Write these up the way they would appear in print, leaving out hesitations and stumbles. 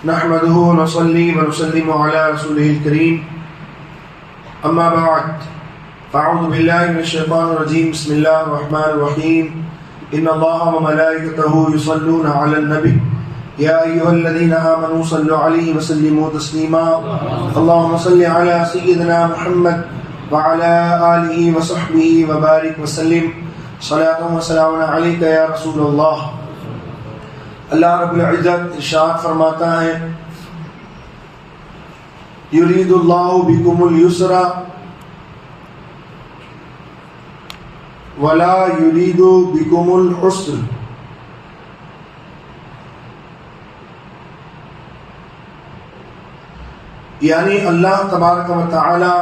نحمده ونصلي ونسلم على رسوله الكريم اما بعد فاعوذ بالله من الشيطان الرجيم بسم الله الرحمن الرحيم ان الله وملائكته يصلون على النبي يا ايها الذين امنوا صلوا عليه وسلموا تسليما اللهم صل على سيدنا محمد وعلى اله وصحبه وبارك وسلم صلاة وسلام عليك يا رسول اللہ۔ اللہ رب العزت ارشاد فرماتا ہے یرید اللہ بکم اليسر ولا یرید بکم العسر، یعنی اللہ تبارک و تعالی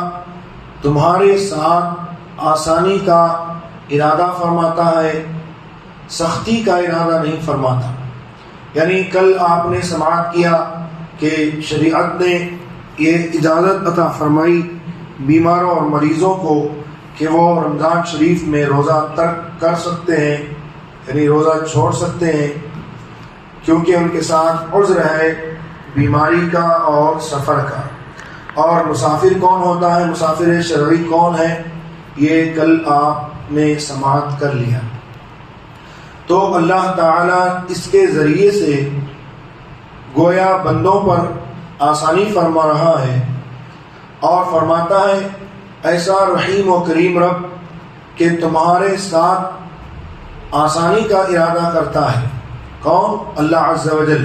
تمہارے ساتھ آسانی کا ارادہ فرماتا ہے، سختی کا ارادہ نہیں فرماتا۔ یعنی کل آپ نے سماعت کیا کہ شریعت نے یہ اجازت عطا فرمائی بیماروں اور مریضوں کو کہ وہ رمضان شریف میں روزہ ترک کر سکتے ہیں، یعنی روزہ چھوڑ سکتے ہیں، کیونکہ ان کے ساتھ عذر ہے بیماری کا اور سفر کا۔ اور مسافر کون ہوتا ہے، مسافر شرعی کون ہے، یہ کل آپ نے سماعت کر لیا۔ تو اللہ تعالیٰ اس کے ذریعے سے گویا بندوں پر آسانی فرما رہا ہے اور فرماتا ہے ایسا رحیم و کریم رب کہ تمہارے ساتھ آسانی کا ارادہ کرتا ہے۔ کون؟ اللہ عز و جل۔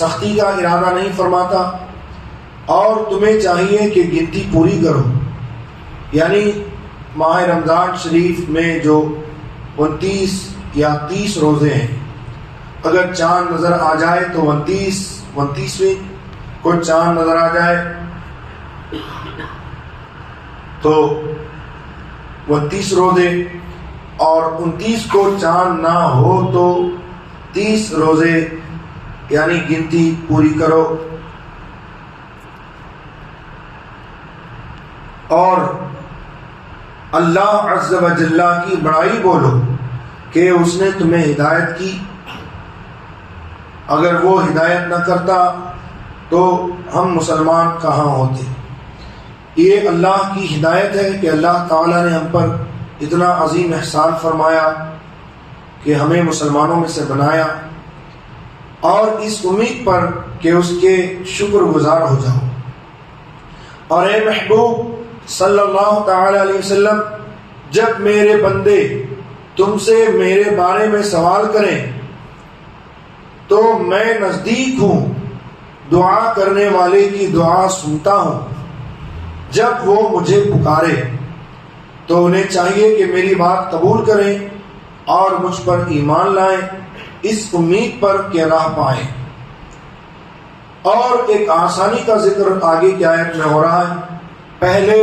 سختی کا ارادہ نہیں فرماتا، اور تمہیں چاہیے کہ گنتی پوری کرو، یعنی ماہ رمضان شریف میں جو 29 یا 30 روزے ہیں، اگر چاند نظر آ جائے تو 29ویں، کوئی چاند نظر آ جائے تو 29 روزے، اور 29 کو چاند نہ ہو تو 30 روزے، یعنی گنتی پوری کرو۔ اور اللہ عز و جل کی بڑائی بولو کہ اس نے تمہیں ہدایت کی، اگر وہ ہدایت نہ کرتا تو ہم مسلمان کہاں ہوتے۔ یہ اللہ کی ہدایت ہے کہ اللہ تعالیٰ نے ہم پر اتنا عظیم احسان فرمایا کہ ہمیں مسلمانوں میں سے بنایا، اور اس امید پر کہ اس کے شکر گزار ہو جاؤ۔ اور اے محبوب صلی اللہ تعالی علیہ وسلم، جب میرے بندے تم سے میرے بارے میں سوال کریں تو میں نزدیک ہوں، دعا کرنے والے کی دعا سنتا ہوں۔ جب وہ مجھے پکارے تو انہیں چاہیے کہ میری بات قبول کریں اور مجھ پر ایمان لائیں، اس امید پر کہ راہ پائیں۔ اور ایک آسانی کا ذکر آگے کی آیت میں ہو رہا ہے۔ پہلے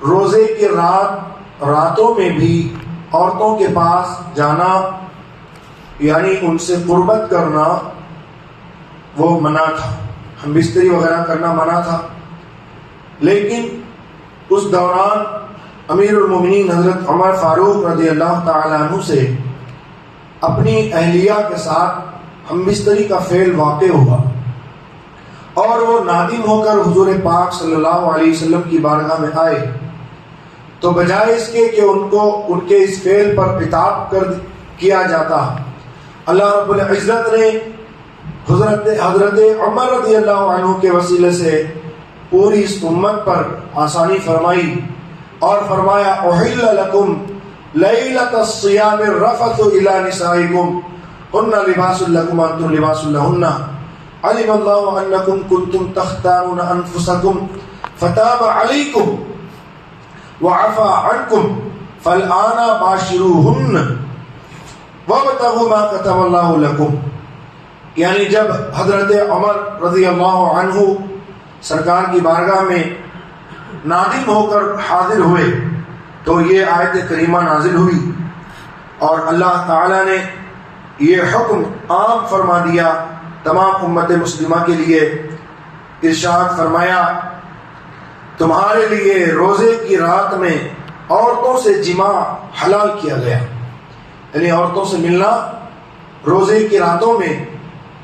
روزے کی راتوں میں بھی عورتوں کے پاس جانا، یعنی ان سے قربت کرنا وہ منع تھا، ہم بستری وغیرہ کرنا منع تھا۔ لیکن اس دوران امیر المومنین حضرت عمر فاروق رضی اللہ تعالیٰ عنہ سے اپنی اہلیہ کے ساتھ ہم بستری کا فعل واقع ہوا، اور وہ نادم ہو کر حضور پاک صلی اللہ علیہ وسلم کی بارگاہ میں آئے، تو بجائے اس کے کہ ان کے اس فعل پر عتاب کیا جاتا، اللہ رب العزت نے حضرت عمر رضی اللہ عنہ کے وسیلے سے پوری اس امت پر آسانی فرمائی، اور فرمایا احل لکم لیلۃ الصیام الرفث الی نسائکم ہن لباس لکم وانتم لباس لہن علم اللہ انکم کنتم تختارون انفسکم فتاب علیکم وعفا عنکم فالآن باشروہن وابتغوا ما کتب اللہ لکم۔ یعنی جب حضرت عمر رضی اللہ عنہ سرکار کی بارگاہ میں نادم ہو کر حاضر ہوئے تو یہ آیت کریمہ نازل ہوئی، اور اللہ تعالیٰ نے یہ حکم عام فرما دیا تمام امت مسلمہ کے لیے۔ ارشاد فرمایا تمہارے لیے روزے کی رات میں عورتوں سے جماع حلال کیا گیا، یعنی عورتوں سے ملنا روزے کی راتوں میں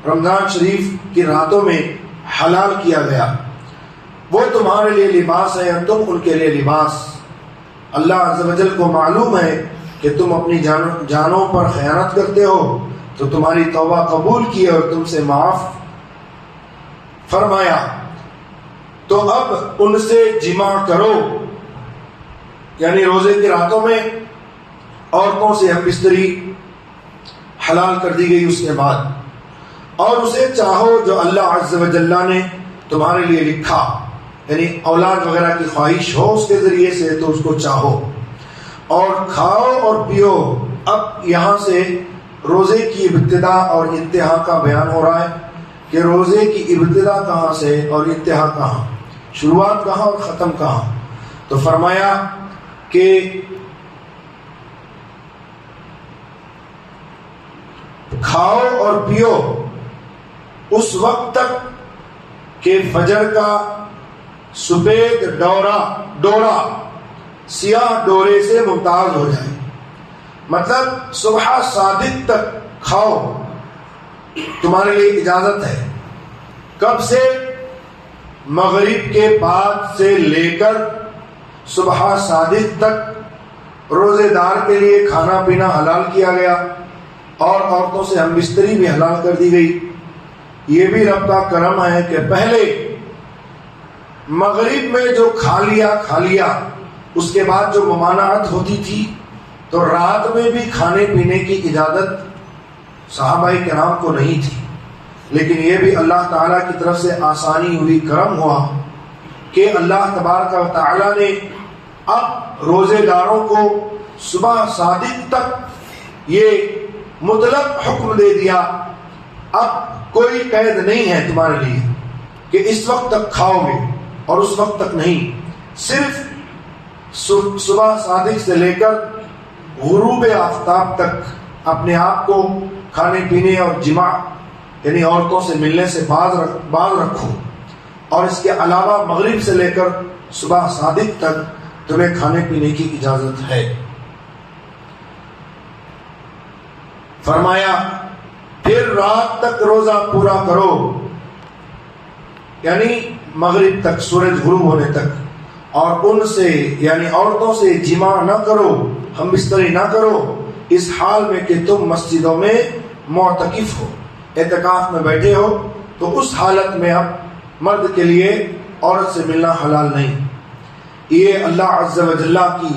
رمضان شریف کی راتوں میں حلال کیا گیا، وہ تمہارے لیے لباس ہے اور تم ان کے لیے لباس۔ اللہ عز و جل کو معلوم ہے کہ تم اپنی جانوں پر خیانت کرتے ہو، تو تمہاری توبہ قبول کی اور تم سے معاف فرمایا، تو اب ان سے جمع کرو، یعنی روزے کی راتوں میں عورتوں سے ہم بستری حلال کر دی گئی اس کے بعد، اور اسے چاہو جو اللہ عز و جل نے تمہارے لیے لکھا، یعنی اولاد وغیرہ کی خواہش ہو اس کے ذریعے سے تو اس کو چاہو، اور کھاؤ اور پیو۔ اب یہاں سے روزے کی ابتدا اور انتہا کا بیان ہو رہا ہے کہ روزے کی ابتدا کہاں سے اور انتہا کہاں، شروعات کہاں اور ختم کہاں۔ تو فرمایا کہ کھاؤ اور پیو اس وقت تک کہ فجر کا سفید ڈورا سیاہ ڈورے سے ممتاز ہو جائے، مطلب صبح صادق تک کھاؤ، تمہارے لیے اجازت ہے۔ کب سے؟ مغرب کے بعد سے لے کر صبح صادق تک روزے دار کے لیے کھانا پینا حلال کیا گیا، اور عورتوں سے ہم بستری بھی حلال کر دی گئی۔ یہ بھی رب کا کرم ہے کہ پہلے مغرب میں جو کھا لیا اس کے بعد جو ممانعت ہوتی تھی، تو رات میں بھی کھانے پینے کی اجازت صحابہ کرام کو نہیں تھی، لیکن یہ بھی اللہ تعالیٰ کی طرف سے آسانی ہوئی، کرم ہوا کہ اللہ تبارک و تعالیٰ نے اب روزے داروں کو صبح صادق تک یہ مطلق حکم دے دیا، اب کوئی قید نہیں ہے تمہارے لیے کہ اس وقت تک کھاؤ گے اور اس وقت تک نہیں، صرف صبح صادق سے لے کر غروب آفتاب تک اپنے آپ کو کھانے پینے اور جماع یعنی عورتوں سے ملنے سے باز رکھو، اور اس کے علاوہ مغرب سے لے کر صبح صادق تک تمہیں کھانے پینے کی اجازت ہے۔ فرمایا پھر رات تک روزہ پورا کرو، یعنی مغرب تک، سورج غروب ہونے تک، اور ان سے یعنی عورتوں سے جماع نہ کرو، ہم بستری نہ کرو، اس حال میں کہ تم مسجدوں میں معتکف ہو، اعتکاف میں بیٹھے ہو، تو اس حالت میں اب مرد کے لیے عورت سے ملنا حلال نہیں۔ یہ اللہ عز و جل کی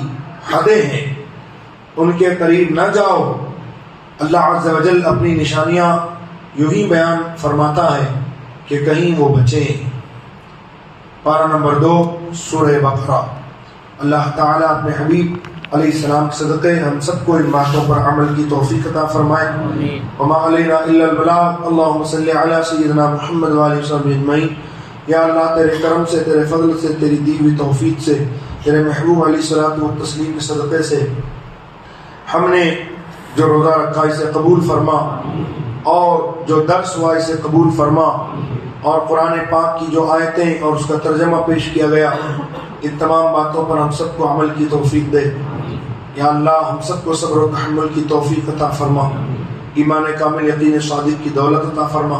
حدیں ہیں، ان کے قریب نہ جاؤ۔ اللہ عز و جل اپنی نشانیاں یوں ہی بیان فرماتا ہے کہ کہیں وہ بچیں۔ پارہ نمبر 2 سورہ بقرہ۔ اللہ تعالیٰ اپنے حبیب علیہ السلام کے صدقے ہم سب کو ان باتوں پر عمل کی توفیق عطا فرمائے۔ وما علینا الا البلاغ، اللہم صلی علی سیدنا محمد وآلہ وصحبہ اجمعین۔ یا اللہ تیرے کرم سے، تیرے فضل سے، تیری دی ہوئی توفیق سے، تیرے محبوب علیہ الصلوۃ والتسلیم کے صدقے سے ہم نے جو روزہ رکھا اسے قبول فرما، اور جو درس ہوا اسے قبول فرما، اور قرآن پاک کی جو آیتیں اور اس کا ترجمہ پیش کیا گیا، ان تمام باتوں پر ہم سب کو عمل کی توفیق دے۔ یا اللہ ہم سب کو صبر و تحمل کی توفیق عطا فرما، ایمان کامل یقین صادق کی دولت عطا فرما،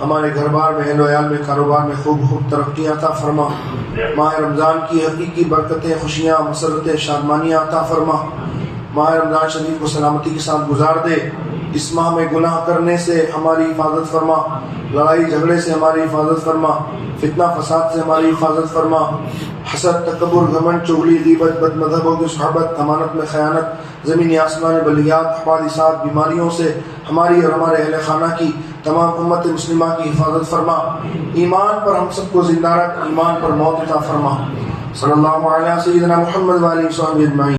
ہمارے گھر بار میں، اہل و عیال میں، کاروبار میں خوب ترقی عطا فرما، ماہ رمضان کی حقیقی برکتیں، خوشیاں، مسرتیں، شادمانیاں عطا فرما، ماہ رمضان شریف کو سلامتی کے ساتھ گزار دے۔ اس ماہ میں گناہ کرنے سے ہماری حفاظت فرما، لڑائی جھگڑے سے ہماری حفاظت فرما، فتنہ فساد سے ہماری حفاظت فرما، حسد، تکبر، گھمنڈ، چغلی، غیبت، بد مذہبوں کی صحبت، امانت میں خیانت، زمینی آسمانی بلیات، حوادثات، بیماریوں سے ہماری اور ہمارے اہل خانہ کی، تمام امت مسلمہ کی حفاظت فرما۔ ایمان پر ہم سب کو زندہ رکھ، ایمان پر موت عطا فرما۔ صلی اللہ علیہ سیدنا محمد وآلہ وصحبہ اجمعین۔